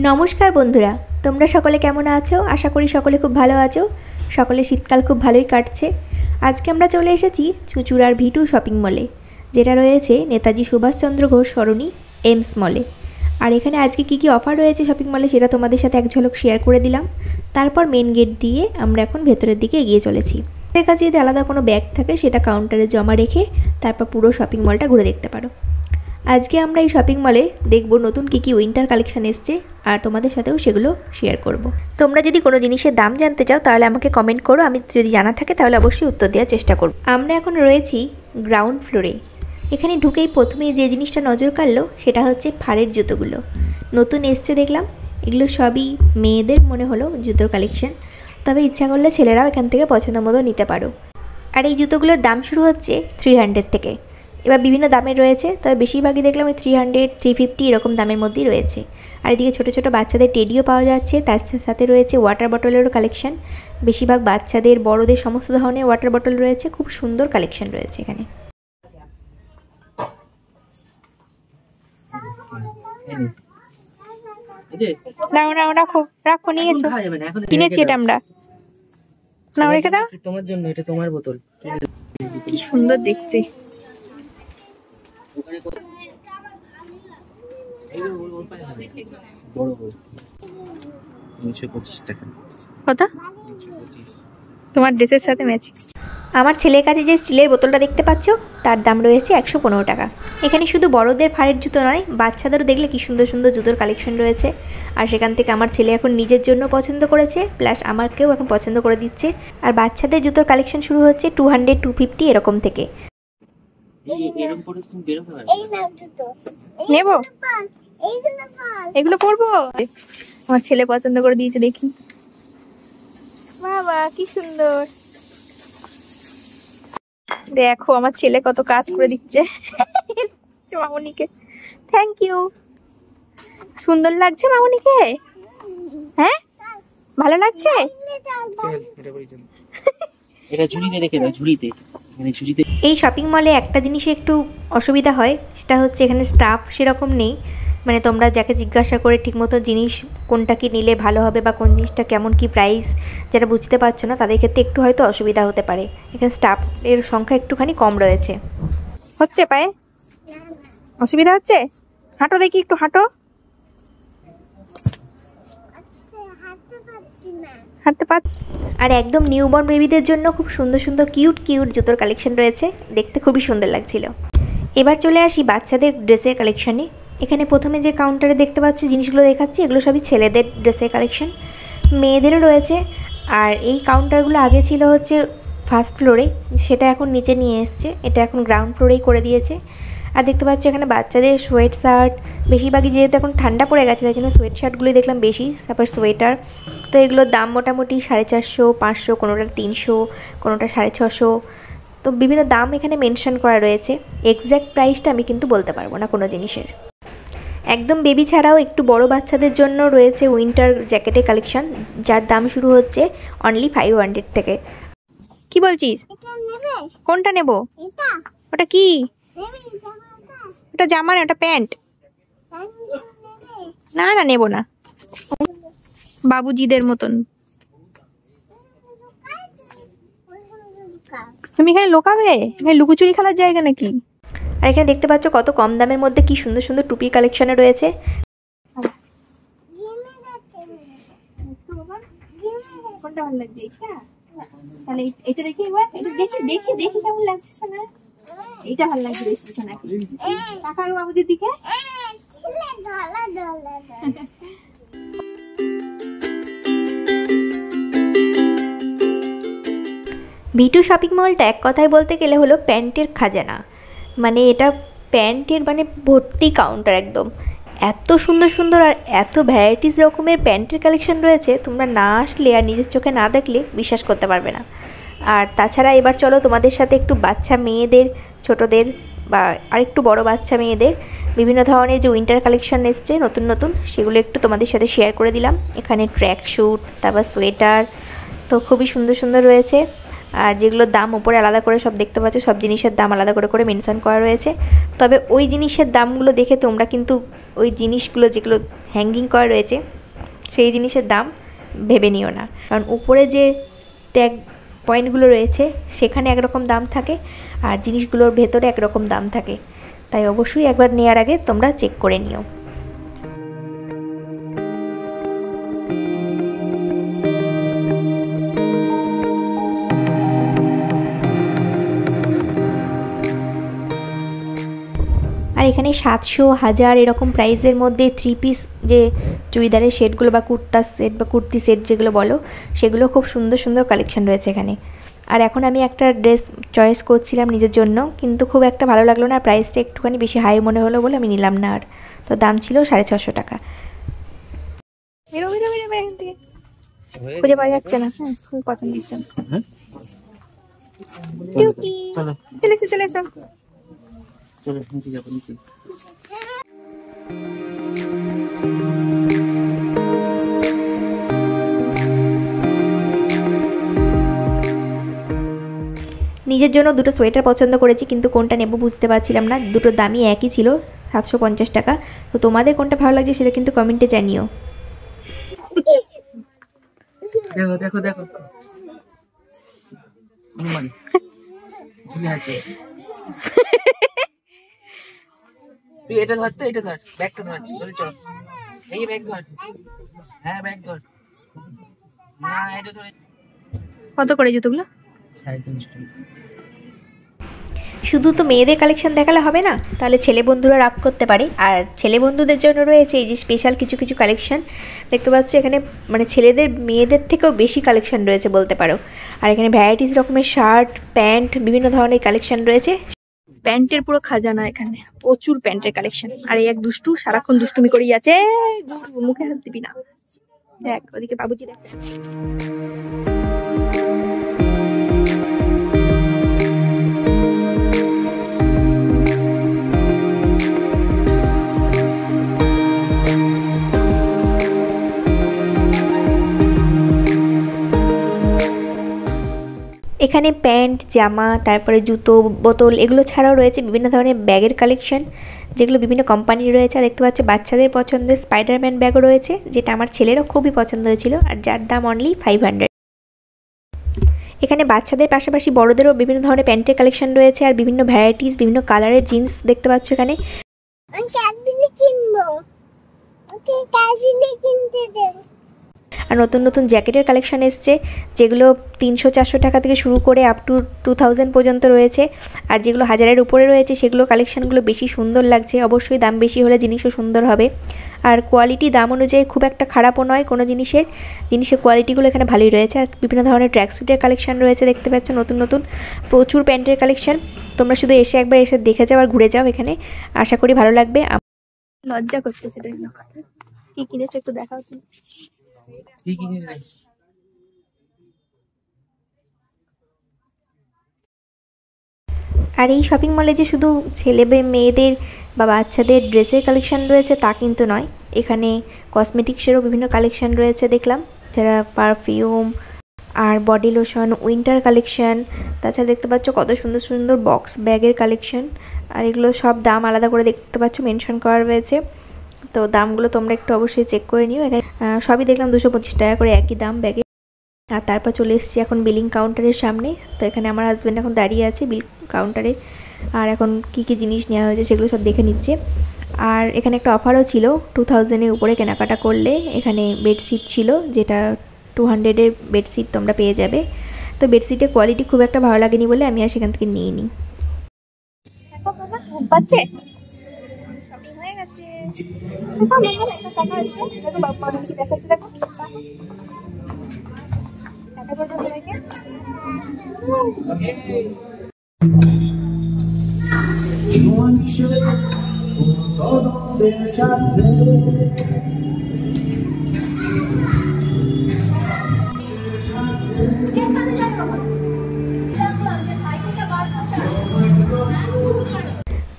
नमस्कार बंधुरा তোমরা সকলে কেমন আছো? আশা করি সকলে খুব ভালো আছো। সকলে শীতকাল খুব ভালোই কাটছে। আজকে আমরা চলে এসেছি চুঁচুড়ার ভিটু শপিং মলে, যেটা রয়েছে নেতাজি সুভাষচন্দ্র ঘোষ সরণি এমস মলে। আর এখানে আজকে কি কি অফার রয়েছে শপিং মলে সেটা তোমাদের সাথে এক ঝলক শেয়ার করে দিলাম। তারপর মেন গেট দিয়ে আমরা এখন ভেতরের দিকে এগিয়ে চলেছি। এর কাছে যদি আলাদা কোনো ব্যাগ থাকে সেটা কাউন্টারে জমা রেখে তারপর পুরো শপিং মলটা ঘুরে দেখতে পারো। আজকে আমরা এই শপিং মলে দেখব নতুন কি কি উইন্টার কালেকশন এসেছে আর তোমাদের সাথেও সেগুলো শেয়ার করব। তোমরা যদি কোনো জিনিসের দাম জানতে চাও তাহলে আমাকে কমেন্ট করো, আমি যদি জানা থাকে তাহলে অবশ্যই উত্তর দেওয়ার চেষ্টা করব। আমরা এখন রয়েছি গ্রাউন্ড ফ্লোরে। এখানে ঢুকেই প্রথমেই যে জিনিসটা নজর কাড়লো সেটা হচ্ছে ফাড়ের জুতোগুলো। নতুন এসছে দেখলাম, এগুলো সবই মেয়েদের মনে হলো জুতোর কালেকশন, তবে ইচ্ছা করলে ছেলেরাও এখান থেকে পছন্দ মতো নিতে পারো। আর এই জুতোগুলোর দাম শুরু হচ্ছে 300 থেকে। এবার বিভিন্ন দামের রয়েছে, তবে বেশিরভাগই দেখলাম ওই 300, 350 এরকম দামের মধ্যেই রয়েছে। আর এদিকে ছোটো ছোটো বাচ্চাদের টেডিও পাওয়া যাচ্ছে, তার সাথে রয়েছে ওয়াটার বটলেরও কালেকশন। বেশিরভাগ বাচ্চাদের বড়দের সমস্ত ধরনের ওয়াটার বটল রয়েছে, খুব সুন্দর কালেকশন রয়েছে এখানে। রাখো রাখো, নিয়ে এসো, কিনেছি এটা আমরা। না রেখে দাও, তোমার জন্য, এটা তোমার বোতল। কি সুন্দর দেখতে। কত তোমার ড্রেসের সাথে ম্যাচিং। আমার ছেলের কাছে যে স্টিলের বোতলটা দেখতে পাচ্ছ তার দাম রয়েছে 115 টাকা। এখানে শুধু বড়দের ফাড়ের জুতো নয়, বাচ্চাদেরও দেখলে কি সুন্দর সুন্দর জুতোর কালেকশন রয়েছে। আর সেখান থেকে আমার ছেলে এখন নিজের জন্য পছন্দ করেছে, প্লাস আমাকেও এখন পছন্দ করে দিচ্ছে। আর বাচ্চাদের জুতোর কালেকশন শুরু হচ্ছে 200, 250 এরকম থেকে। নেব, এগুলো পরবো। আমার ছেলে পছন্দ করে দিয়েছে, দেখি। বাবা কি সুন্দর, দেখো আমার ছেলে কত কাজ করে দিচ্ছে মামুনিকে। থ্যাংক ইউ, সুন্দর লাগছে মামুনিকে। হ্যাঁ ভালো লাগছে। এটা ঝুড়িতে রেখে দাও, ঝুড়িতে। এই শপিং মলে একটা জিনিসে একটু অসুবিধা হয়, সেটা হচ্ছে এখানে স্টাফ সেরকম নেই। মানে তোমরা যাকে জিজ্ঞাসা করে ঠিকমতো জিনিস কোনটা কি নিলে ভালো হবে বা কোন জিনিসটা কেমন কি প্রাইস যারা বুঝতে পারছো না তাদের ক্ষেত্রে একটু হয়তো অসুবিধা হতে পারে। এখানে স্টাফের সংখ্যা একটুখানি কম রয়েছে। হচ্ছে পায়ে অসুবিধা হচ্ছে? হাঁটো দেখি, একটু হাঁটো। হাঁটতে পার। আর একদম নিউবর্ন বেবিদের জন্য খুব সুন্দর সুন্দর কিউট কিউট জুতোর কালেকশন রয়েছে, দেখতে খুবই সুন্দর লাগছিল। এবার চলে আসি বাচ্চাদের ড্রেসের কালেকশনে। এখানে প্রথমে যে কাউন্টারে দেখতে পাচ্ছি জিনিসগুলো দেখাচ্ছি, এগুলো সবই ছেলেদের ড্রেসের কালেকশন, মেয়েদেরও রয়েছে। আর এই কাউন্টারগুলো আগে ছিল হচ্ছে ফার্স্ট ফ্লোরে, সেটা এখন নিচে নিয়ে এসছে, এটা এখন গ্রাউন্ড ফ্লোরেই করে দিয়েছে। আর দেখতে পাচ্ছি এখানে বাচ্চাদের সোয়েট শার্ট, বেশিরভাগই যেহেতু এখন ঠান্ডা পড়ে গেছে তাই জন্য সোয়েট শার্টগুলোই দেখলাম বেশি, তারপর সোয়েটার। তো এগুলোর দাম মোটামুটি 450, 500, কোনোটা 300, কোনোটা 650। তো বিভিন্ন দাম এখানে মেনশন করা রয়েছে। এক্স্যাক্ট প্রাইসটা আমি কিন্তু বলতে পারবো না কোনো জিনিসের। একদম বেবি ছাড়াও একটু বড় বাচ্চাদের জন্য রয়েছে উইন্টার জ্যাকেটের কালেকশন, যার দাম শুরু হচ্ছে অনলি 500 থেকে। কি বলছিস, কোনটা নেব? ওটা কি? ওটা জামা না, ওটা প্যান্ট। না না নেব না, বাবুজিদের মতন। তুমি এখানে লোকাবে? এখানে লুকোচুরি খেলার জায়গা নাকি? আর এখানে দেখতে পাচ্ছ কত কম দামের মধ্যে কি সুন্দর সুন্দর টুপির কালেকশনে রয়েছে। কোনটা ভালো লাগছে? এটা তাহলে এটা দেখি, এবার এটা দেখি দেখি দেখি কেমন লাগছে শোনা। এইটা ভালো লাগছে বেশি শোনা। তাকাও বাবুদের দিকে। ভিটু শপিং মলটা এক কথায় বলতে গেলে হলো প্যান্টের খাজানা। মানে এটা প্যান্টের মানে ভর্তি কাউন্টার একদম। এত সুন্দর সুন্দর আর এত ভ্যারাইটিস রকমের প্যান্টের কালেকশন রয়েছে, তোমরা না আসলে আর নিজের চোখে না দেখলে বিশ্বাস করতে পারবে না। আর তাছাড়া এবার চলো তোমাদের সাথে একটু বাচ্চা মেয়েদের, ছোটদের বা আরেকটু বড় বাচ্চা মেয়েদের বিভিন্ন ধরনের যে উইন্টার কালেকশন এসছে নতুন নতুন, সেগুলো একটু তোমাদের সাথে শেয়ার করে দিলাম। এখানে ট্র্যাক স্যুট, তারপর সোয়েটার, তো খুবই সুন্দর সুন্দর রয়েছে। আর যেগুলোর দাম উপরে আলাদা করে সব দেখতে পাচ্ছ, সব জিনিসের দাম আলাদা করে করে মেনশন করা রয়েছে। তবে ওই জিনিসের দামগুলো দেখে তোমরা কিন্তু ওই জিনিসগুলো যেগুলো হ্যাঙ্গিং করা রয়েছে সেই জিনিসের দাম ভেবে নিও না, কারণ উপরে যে ট্যাগ পয়েন্টগুলো রয়েছে সেখানে একরকম দাম থাকে আর জিনিসগুলোর ভেতরে একরকম দাম থাকে, তাই অবশ্যই একবার নেওয়ার আগে তোমরা চেক করে নিও। আর এখানে 700, 1000 এরকম প্রাইসের মধ্যে 3 পিস যে চুড়িদারের সেটগুলো বা কুর্তার সেট বা কুর্তি সেট যেগুলো বলো, সেগুলো খুব সুন্দর সুন্দর কালেকশন রয়েছে এখানে। আর এখন আমি একটা ড্রেস চয়েস করছিলাম নিজের জন্য, কিন্তু খুব একটা ভালো লাগলো না, প্রাইসটা একটুখানি বেশি হাই মনে হলো বলে আমি নিলাম না। আর তো দাম ছিল 650 টাকা। খুঁজে পাওয়া যাচ্ছে না, খুব পছন্দ হচ্ছে না। চলে এসো চলে এসো। চলো নিচে যাবো, নিচে। নিজের জন্য দুটো সোয়েটার পছন্দ করেছি, কিন্তু কোনটা নেব বুঝতে পারছিলাম না। দুটো দামই একই ছিল, 750 টাকা। তো তোমাদের কোনটা ভালো লাগছে সেটা কিন্তু কমেন্টে জানিও। দেখো দেখো দেখো, হনুমান ঝুলে আছে। তুই এটা ধর, তো এটা ধর, ব্যাগটা ধর, ধরে চল। এই ব্যাগ ধর, হ্যাঁ ব্যাগ ধর। না এটা ধরে। কত করে জুতোগুলো? 350 টাকা। শুধু তো মেয়েদের কালেকশন দেখালে হবে না, তাহলে ছেলে বন্ধুরা রাগ করতে পারে। আর ছেলে বন্ধুদের জন্য রয়েছে এই যে স্পেশাল কিছু কিছু কালেকশন দেখতে পাচ্ছ এখানে, মানে ছেলেদের মেয়েদের থেকেও বেশি কালেকশন রয়েছে বলতে পারো। আর এখানে ভ্যারাইটিস রকমের শার্ট, প্যান্ট, বিভিন্ন ধরনের কালেকশন রয়েছে। প্যান্টের পুরো খাজানা, এখানে প্রচুর প্যান্টের কালেকশন। আর এই এক দুষ্টু সারাক্ষণ দুষ্টুমি করেই আছে, মুখে হাত দিবি না। দেখ ওদিকে বাবুজি দেখ। এখানে প্যান্ট, জামা, তারপরে জুতো, বোতল এগুলো ছাড়াও রয়েছে বিভিন্ন ধরনের ব্যাগের কালেকশন, যেগুলো বিভিন্ন কোম্পানির রয়েছে। আর দেখতে পাচ্ছ বাচ্চাদের পছন্দের স্পাইডারম্যান ব্যাগও রয়েছে, যেটা আমার ছেলেরও খুবই পছন্দ হয়েছিল, আর যার দাম অনলি 500। এখানে বাচ্চাদের পাশাপাশি বড়দেরও বিভিন্ন ধরনের প্যান্টের কালেকশন রয়েছে, আর বিভিন্ন ভ্যারাইটিস, বিভিন্ন কালারের জিন্স দেখতে পাচ্ছ এখানে। আর নতুন নতুন জ্যাকেটের কালেকশন এসছে, যেগুলো 300-400 টাকা থেকে শুরু করে আপ টু 2000 পর্যন্ত রয়েছে। আর যেগুলো 1000-এর উপরে রয়েছে সেগুলো কালেকশনগুলো বেশি সুন্দর লাগছে। অবশ্যই দাম বেশি হলে জিনিসও সুন্দর হবে। আর কোয়ালিটি দাম অনুযায়ী খুব একটা খারাপও নয় কোনো জিনিসের কোয়ালিটিগুলো এখানে ভালোই রয়েছে। আর বিভিন্ন ধরনের ট্র্যাকস্যুটের কালেকশন রয়েছে দেখতে পাচ্ছ, নতুন নতুন প্রচুর প্যান্টের কালেকশন। তোমরা শুধু একবার এসে দেখে যাও আর ঘুরে যাও এখানে, আশা করি ভালো লাগবে। লজ্জা করছে সেটা, কি কিনেছো একটু দেখা হচ্ছে। কি কিনেছিস? আর এই শপিং মলে যে শুধু ছেলে মেয়েদের বা বাচ্চাদের ড্রেসের কালেকশন রয়েছে তা কিন্তু নয়, এখানে কসমেটিক্সেরও বিভিন্ন কালেকশন রয়েছে দেখলাম, যারা পারফিউম আর বডি লোশন, উইন্টার কালেকশন। তাছাড়া দেখতে পাচ্ছ কত সুন্দর সুন্দর বক্স ব্যাগের কালেকশন। আর এগুলো সব দাম আলাদা করে দেখতে পাচ্ছ মেনশন করা রয়েছে, তো দামগুলো তোমরা একটু অবশ্যই চেক করে নিও। এখানে সবই দেখলাম 225 টাকা করে একই দাম ব্যাগে। আর তারপর চলে এসেছি এখন বিলিং কাউন্টারের সামনে। তো এখানে আমার হাজব্যান্ড এখন দাঁড়িয়ে আছে বিল কাউন্টারে, আর এখন কি কি জিনিস নেওয়া হয়েছে সেগুলো সব দেখে নিচ্ছে। আর এখানে একটা অফারও ছিল, 2000-এর উপরে কেনাকাটা করলে এখানে বেডশিট ছিল, যেটা 200-এর বেডশিট তোমরা পেয়ে যাবে। তো বেডশিটের কোয়ালিটি খুব একটা ভালো লাগেনি বলে আমি আর সেখান থেকে নিয়ে নিই।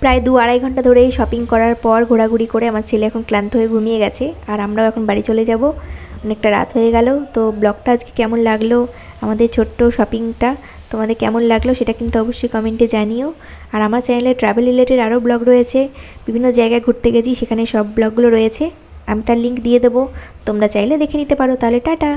প্রায় 2-2.5 ঘন্টা ধরে শপিং করার পর ঘোরাঘুরি করে আমার ছেলে এখন ক্লান্ত হয়ে ঘুমিয়ে গেছে, আর আমরাও এখন বাড়ি চলে যাব। অনেকটা রাত হয়ে গেল। তো ব্লগটা আজকে কেমন লাগলো আমাদের ছোট্ট শপিংটা, তো তোমাদের কেমন লাগলো সেটা কিন্তু অবশ্যই কমেন্টে জানিও। আর আমার চ্যানেলে ট্রাভেল রিলেটেড আরও ব্লগ রয়েছে, বিভিন্ন জায়গায় ঘুরতে গেছি সেখানে সব ব্লগগুলো রয়েছে, আমি তার লিঙ্ক দিয়ে দেবো, তোমরা চাইলে দেখে নিতে পারো। তাহলে টাটা।